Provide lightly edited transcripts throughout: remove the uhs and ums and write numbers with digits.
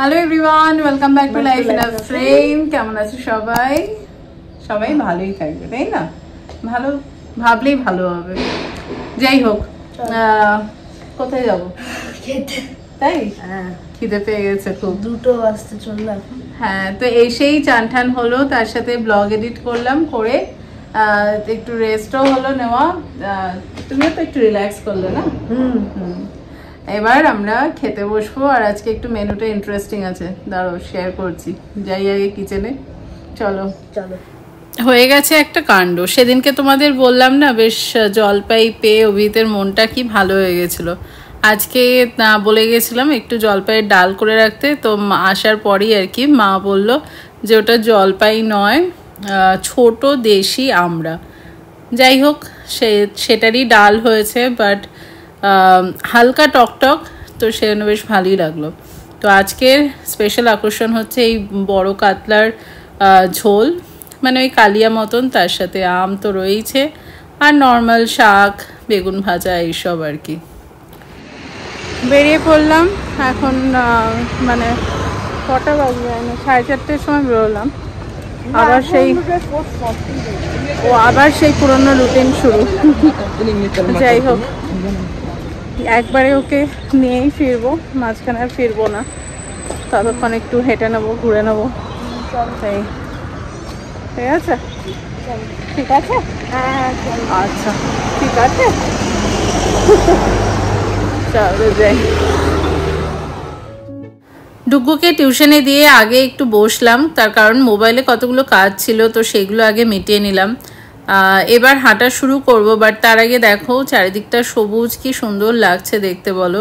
Hello everyone, welcome back to life in a frame. কেমন আছো সবাই? সবাই ভালোই থাকবে, তাই না? ভালো ভাবলেই ভালো হবে। যাই হোক, কোথায় যাবো? তাই খিদে পেয়ে গেছে খুব। 2টো বাজতে চললো এখন। হ্যাঁ, তো এসেই চান ঠান হলো, তার সাথে ব্লগ এডিট করলাম, করে একটু রেস্টও হলো নেওয়া। তুমিও তো একটু রিল্যাক্স করলে না? এবার আমরা খেতে বসবো। আর আজকে একটু মেনুটা ইন্টারেস্টিং আছে, দাঁড়াও শেয়ার করছি। যাই আগে কিচেনে, চলো চলো। হয়ে গেছে একটা কাণ্ড। সেদিনকে তোমাদের বললাম না, বেশ জলপাই পেয়ে অভিজিতের মনটা কি ভালো হয়ে গেছিলো। আজকে বলে গেছিলাম একটু জলপাইয়ের ডাল করে রাখতে, তো আসার পরই আর কি মা বলল যে ওটা জলপাই নয়, ছোট দেশি আমড়া। যাই হোক, সেটারই ডাল হয়েছে, বাট হালকা টকটক, তো সেজন্য বেশ ভালোই লাগলো। তো আজকের স্পেশাল আকর্ষণ হচ্ছে এই বড় কাতলার ঝোল, মানে ওই কালিয়া মতন, তার সাথে আম তো রয়েছে, আর নর্মাল শাক, বেগুন ভাজা, এইসব আর কি। বেরিয়ে পড়লাম এখন, মানে কটা বাজে যায় না, 4:30টার সময় বেরোলাম। আবার সেই পুরনো রুটিন শুরু। যাই হোক, একবারে ওকে নিয়েই ফিরবো, মাঝখানে আর ফিরবো না। ততক্ষণ একটু হেঁটে নেবো, ঘুরে নেবো। তাই ঠিক আছে? ঠিক আছে, আচ্ছা ঠিক আছে, চলো যাই। ডুগুকে টিউশনে দিয়ে আগে একটু বসলাম, তার কারণ মোবাইলে কতগুলো কাজ ছিল, তো সেগুলো আগে মিটিয়ে নিলাম। এবার হাঁটা শুরু করব, বাট তার আগে দেখো চারিদিকটা সবুজ, কি সুন্দর লাগছে দেখতে বলো।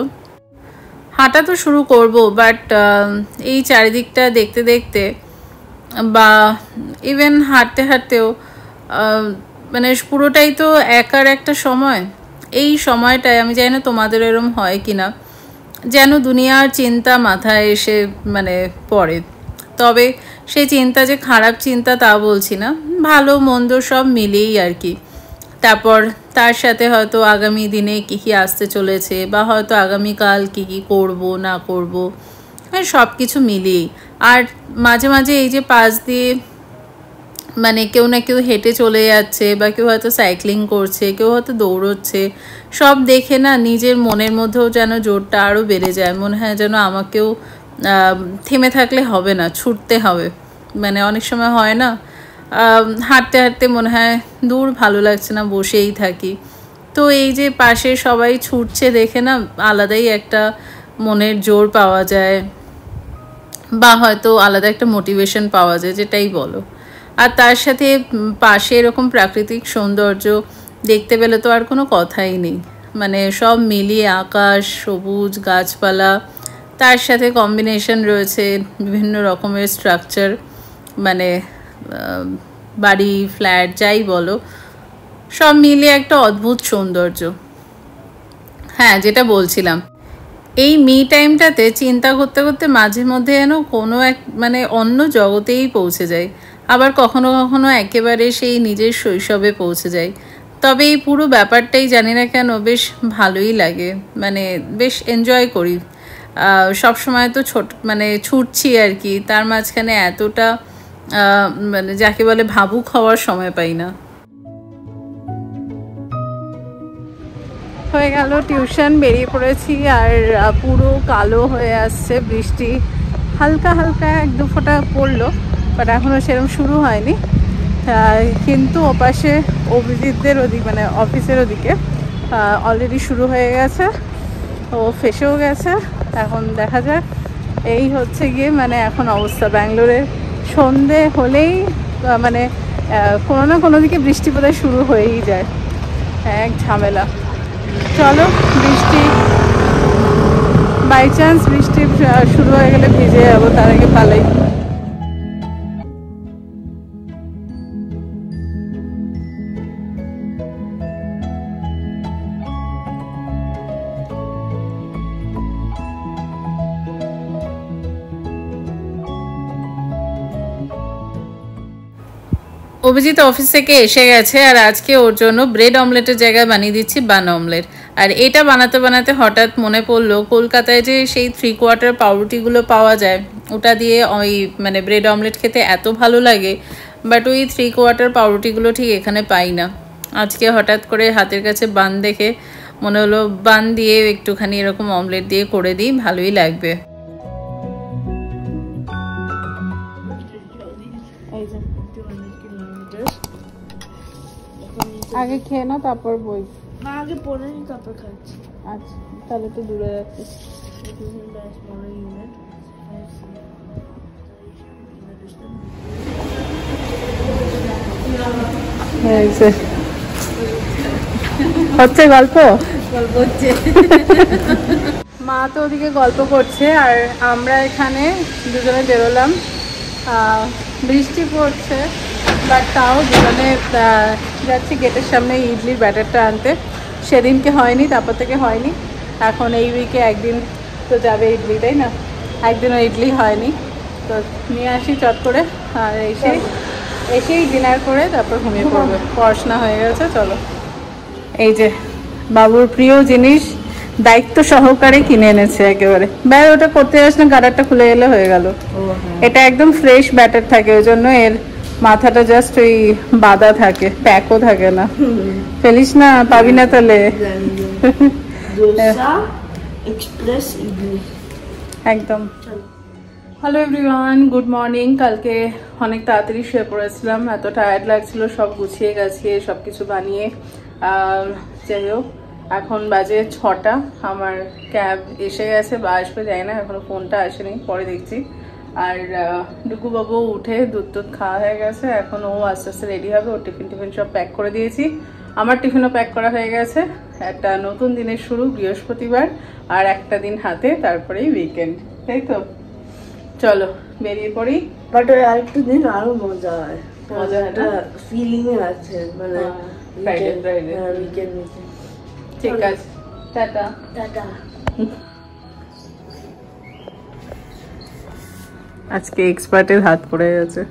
হাঁটা তো শুরু করব, বাট এই চারিদিকটা দেখতে দেখতে বা ইভেন হাঁটতে হাঁটতেও মানে পুরোটাই তো একার একটা সময়। এই সময়টায় আমি জানি না তোমাদের এরম হয় কি না, যেন দুনিয়ার চিন্তা মাথায় এসে মানে পড়ে। তবে সেই চিন্তা যে খারাপ চিন্তা তা বলছি না, ভালো মন্দ সব মিলেই আর কি। তারপর তার সাথে হয়তো আগামী দিনে কী কী আসতে চলেছে, বা হয়তো আগামীকাল কী কী করবো না করবো, সব কিছু মিলিয়েই। আর মাঝে মাঝে এই যে পাশ দিয়ে মানে কেউ না কেউ হেঁটে চলে যাচ্ছে, বা কেউ হয়তো সাইক্লিং করছে, কেউ হয়তো দৌড়চ্ছে, সব দেখে না নিজের মনের মধ্যেও যেন জোরটা আরও বেড়ে যায়। মনে হয় যেন আমাকেও থেমে থাকলে হবে না, ছুটতে হবে। মানে অনেক সময় হয় না, হাঁটতে হাঁটতে মনে হয় দূর ভালো লাগছে না, বসেই থাকি। তো এই যে পাশে সবাই ছুটছে দেখে না আলাদাই একটা মনের জোর পাওয়া যায়, বা হয়তো আলাদা একটা মোটিভেশন পাওয়া যায়, যেটাই বলো। আর তার সাথে পাশে এরকম প্রাকৃতিক সৌন্দর্য দেখতে পেলে তো আর কোনো কথাই নেই। মানে সব মিলিয়ে আকাশ, সবুজ, গাছপালা, তার সাথে কম্বিনেশন রয়েছে বিভিন্ন রকমের স্ট্রাকচার, মানে বাড়ি, ফ্ল্যাট, যাই বলো, সব মিলিয়ে একটা অদ্ভুত সৌন্দর্য। হ্যাঁ, যেটা বলছিলাম, এই মি টাইমটাতে চিন্তা করতে করতে মাঝে মধ্যে যেন কোনো এক মানে অন্য জগতেই পৌঁছে যায়, আবার কখনো কখনো একেবারে সেই নিজের শৈশবে পৌঁছে যায়। তবে এই পুরো ব্যাপারটাই জানি না কেন বেশ ভালোই লাগে, মানে বেশ এনজয় করি। সব সময় তো মানে ছুটছি আর কি, তার মাঝখানে এতটা মানে যাকে বলে ভাবুক হওয়ার সময় পাই না। হয়ে গেল টিউশন, বেরিয়ে পড়েছি, আর পুরো কালো হয়ে আসছে। বৃষ্টি হালকা হালকা 1-2 ফোঁটা পড়লো, বাট এখনও সেরকম শুরু হয়নি। কিন্তু ওপাশে অভিজিৎদের ওদিক, মানে অফিসের ওদিকে অলরেডি শুরু হয়ে গেছে, ও ফেসেও গেছে। এখন দেখা যাক, এই হচ্ছে গিয়ে মানে এখন অবস্থা ব্যাঙ্গালোরের। সন্ধে হলেই মানে কোনো না কোনো দিকে বৃষ্টি বোধহয় শুরু হয়েই যায়, এক ঝামেলা। চলো, বৃষ্টি বাই চান্স বৃষ্টি শুরু হয়ে গেলে ভিজে যাবো, তার আগে পালাই। অভিজিৎ অফিস থেকে এসে গেছে, আর আজকে ওর জন্য ব্রেড অমলেটের জায়গায় বানিয়ে দিচ্ছি বান অমলেট। আর এটা বানাতে বানাতে হঠাৎ মনে পড়লো কলকাতায় যে সেই 3/4 পাউরুটিগুলো পাওয়া যায়, ওটা দিয়ে ওই মানে ব্রেড অমলেট খেতে এত ভালো লাগে, বাট ওই 3/4 পাউরুটিগুলো ঠিক এখানে পাই না। আজকে হঠাৎ করে হাতের কাছে বান দেখে মনে হলো বান দিয়ে একটুখানি এরকম অমলেট দিয়ে করে দিই, ভালোই লাগবে। আগে খেয়ে নাও তারপর বই। না, আগে পড়ে নি তারপর খাচ্ছি। আচ্ছা, তাহলে তো দূরে যাচ্ছে। হচ্ছে গল্প হচ্ছে। মা তো ওদিকে গল্প করছে আর আমরা এখানে দুজনে বেরোলাম। বৃষ্টি পড়ছে, বাট তাও দুজনে যাচ্ছি গেটের সামনে ইডলির ব্যাটারটা আনতে। সেদিনকে হয়নি, তারপর থেকে হয়নি। এখন এই উইকে একদিন তো যাবে ইডলি, তাই না? একদিনও ইডলি হয়নি, তো নিয়ে আসি চট করে। আর এসেই ডিনার করে তারপর ঘুমিয়ে পড়বে, পড়াশোনা হয়ে গেছে। চলো, এই যে বাবুর প্রিয় জিনিস দায়িত্ব সহকারে কিনে এনেছে একেবারে। ব্যাস ওটা করতে যাস না, গাডারটা খুলে গেলে হয়ে গেল। এটা একদম ফ্রেশ ব্যাটার থাকে, ওই জন্য এর মাথাটা জাস্ট ওই বাঁধা থাকে, প্যাকও থাকে না। ফেলিস না, পাবি না তাহলে। একদম। Hello everyone, good morning. কালকে অনেক তাড়াতাড়ি শুয়ে পড়েছিলাম, এত টায়ার্ড লাগছিল, সব গুছিয়ে গাছিয়ে সব কিছু বানিয়ে। যাই হোক, এখন বাজে 6টা। আমার ক্যাব এসে গেছে বা আসবে যাই না, এখনো ফোনটা আসেনি, পরে দেখছি। আর ডুকুবাবু উঠে দুধ টুধ খাওয়া হয়ে গেছে, এখন ও আস্তে আস্তে রেডি হবে। ওর টিফিন সব প্যাক করে দিয়েছি, আমার টিফিনও প্যাক করা হয়ে গেছে। একটা নতুন দিনের শুরু, বৃহস্পতিবার, আর একটা দিন হাতে, তারপরেই উইকেন্ড, তাই তো? চলো বেরিয়ে পড়ি। বাট ওই আরেকটা দিন আরো মজা হয়, একটা ফিলিং আছে, মানে উইকেন্ড। ঠিক আছে, টাটা টাটা। আজকে এক্সপার্টের হাত পড়ে গেছে।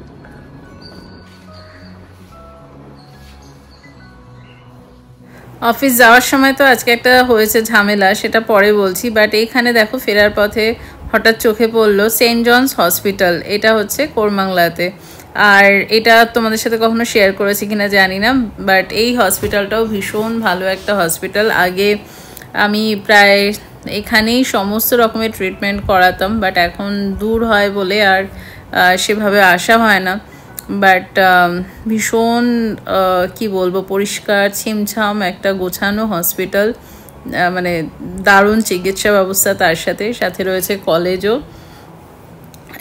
অফিস যাওয়ার সময় তো আজকে একটা হয়েছে ঝামেলা, সেটা পরে বলছি। বাট এইখানে দেখো ফেরার পথে হঠাৎ চোখে পড়লো সেন্ট জনস হসপিটাল। এটা হচ্ছে কোরমাংলাতে। আর এটা তোমাদের সাথে কখনো শেয়ার করেছি কিনা জানি না, বাট এই হসপিটালটাও ভীষণ ভালো একটা হসপিটাল। আগে আমি প্রায় এখানেই সমস্ত রকমের ট্রিটমেন্ট করাতাম, বাট এখন দূর হয় বলে আর সেভাবে আসা হয় না। বাট ভীষণ কি বলবো, পরিষ্কার ছিমছাম একটা গোছানো হসপিটাল, মানে দারুণ চিকিৎসা ব্যবস্থা, তার সাথে সাথে রয়েছে কলেজও,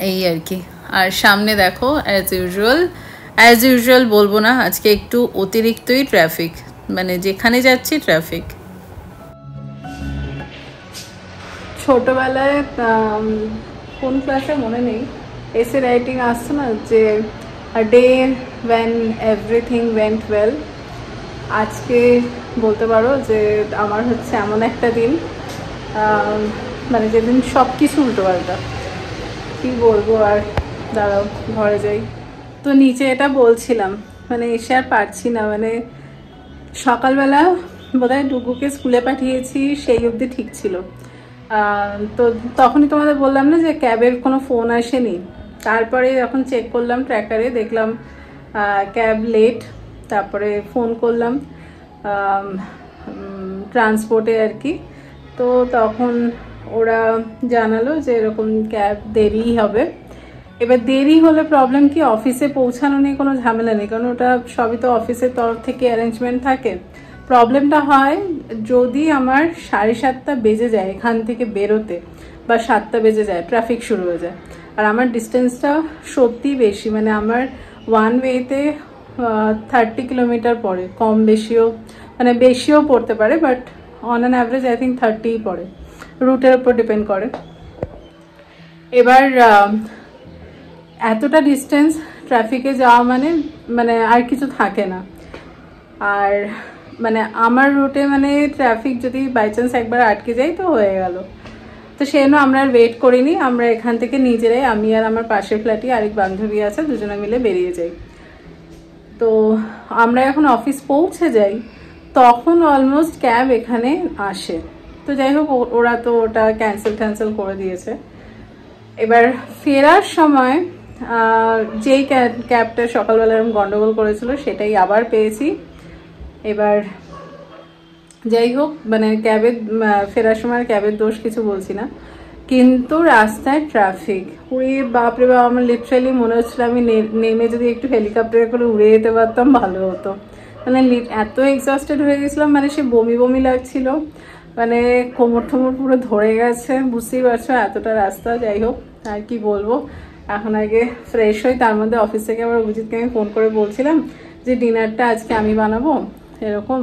এই আর কি। আর সামনে দেখো অ্যাজ ইউজুয়াল বলবো না, আজকে একটু অতিরিক্তই ট্রাফিক, মানে যেখানে যাচ্ছি ট্রাফিক। ছোটবেলায় কোন ক্লাসে মনে নেই, এসে রাইটিং আসতো না যে a day when everything went well। আজকে বলতে পারো যে আমার হচ্ছে এমন একটা দিন, মানে যেদিন সব কিছু উল্টোপাল্টা। কি বলবো আর, দাঁড়াও ঘরে যাই। তো নিচে এটা বলছিলাম, মানে এসে আর পারছি না। মানে সকালবেলা বোধহয় ডুগুকে স্কুলে পাঠিয়েছি, সেই অবধি ঠিক ছিল। তো তখনই তোমাদের বললাম না যে ক্যাবের কোনো ফোন আসেনি। তারপরে যখন চেক করলাম ট্র্যাকারে, দেখলাম ক্যাব লেট। তারপরে ফোন করলাম ট্রান্সপোর্টে আর কি, তো তখন ওরা জানালো যে এরকম ক্যাব দেরি হবে। এবার দেরি হলে প্রবলেম কি, অফিসে পৌঁছানো নিয়ে কোনো ঝামেলা নেই, কারণ ওটা সবই তো অফিসের তরফ থেকে অ্যারেঞ্জমেন্ট থাকে। প্রবলেমটা হয় যদি আমার 7:30 বেজে যায় এখান থেকে বেরোতে, বা 7টা বেজে যায়, ট্রাফিক শুরু হয়ে যায়। আর আমার ডিস্টেন্সটা সত্যি বেশি, মানে আমার ওয়ান ওয়েতে 30 কিলোমিটার পড়ে, কম বেশিও, মানে বেশিও পড়তে পারে, but on an average I think 30 পড়ে, রুটের উপর ডিপেন্ড করে। এবার এতটা ডিস্টেন্স ট্রাফিকে যাওয়া মানে আর কিছু থাকে না। আর মানে আমার রুটে মানে ট্রাফিক যদি বাই চান্স একবার আটকে যায় তো হয়ে গেল। তো সেই জন্য আমরা আর ওয়েট করিনি, আমরা এখান থেকে নিজেরাই, আমি আর আমার পাশের ফ্ল্যাটে আরেক বান্ধবী আছে, দুজনে মিলে বেরিয়ে যাই। তো আমরা এখন অফিস পৌঁছে যাই, তখন অলমোস্ট ক্যাব এখানে আসে। তো যাই হোক ওরা তো ওটা ক্যান্সেল করে দিয়েছে। এবার ফেরার সময় যেই ক্যাবটা সকালবেলা এরকম গন্ডগোল করেছিল সেটাই আবার পেয়েছি। এবার যাই হোক মানে ক্যাবের ফেরার সময় ক্যাবের দোষ কিছু বলছি না, কিন্তু রাস্তায় ট্রাফিক, উড়ে বাপরে বাপ, আমার লিটারালি মনে হচ্ছিল আমি নেমে যদি একটু হেলিকপ্টারে করে উড়ে যেতে পারতাম ভালো হতো। মানে এত এক্সস্টেড হয়ে গেছিলাম, মানে সে বমি বমি লাগছিল, মানে কোমর ঠোমর পুরো ধরে গেছে, বুঝতেই পারছো এতটা রাস্তা। যাই হোক আর কি বলবো, এখন আগে ফ্রেশ হই। তার মধ্যে অফিস থেকে আবার অভিজিৎকে আমি ফোন করে বলছিলাম যে ডিনারটা আজকে আমি বানাবো এরকম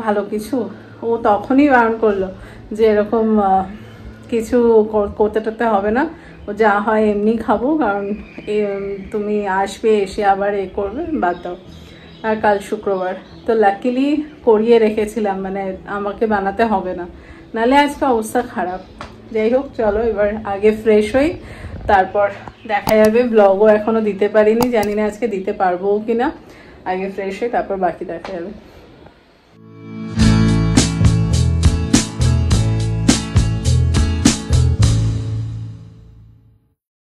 ভালো কিছু। ও তখনই বারণ করলো যে এরকম কিছু করতে টরতে হবে না, ও যা হয় এমনি খাবো, কারণ তুমি আসবে এসে আবার করবে, বাদ দাও। আর কাল শুক্রবার তো লাকিলি করিয়ে রেখেছিলাম, মানে আমাকে বানাতে হবে না, নাহলে আজকে অবস্থা খারাপ। যাই হোক চলো এবার আগে ফ্রেশ হই, তারপর দেখা যাবে। ব্লগও এখনো দিতে পারিনি, জানি না আজকে দিতে পারবো কিনা। আগে ফ্রেশ হই তারপর বাকি দেখা যাবে।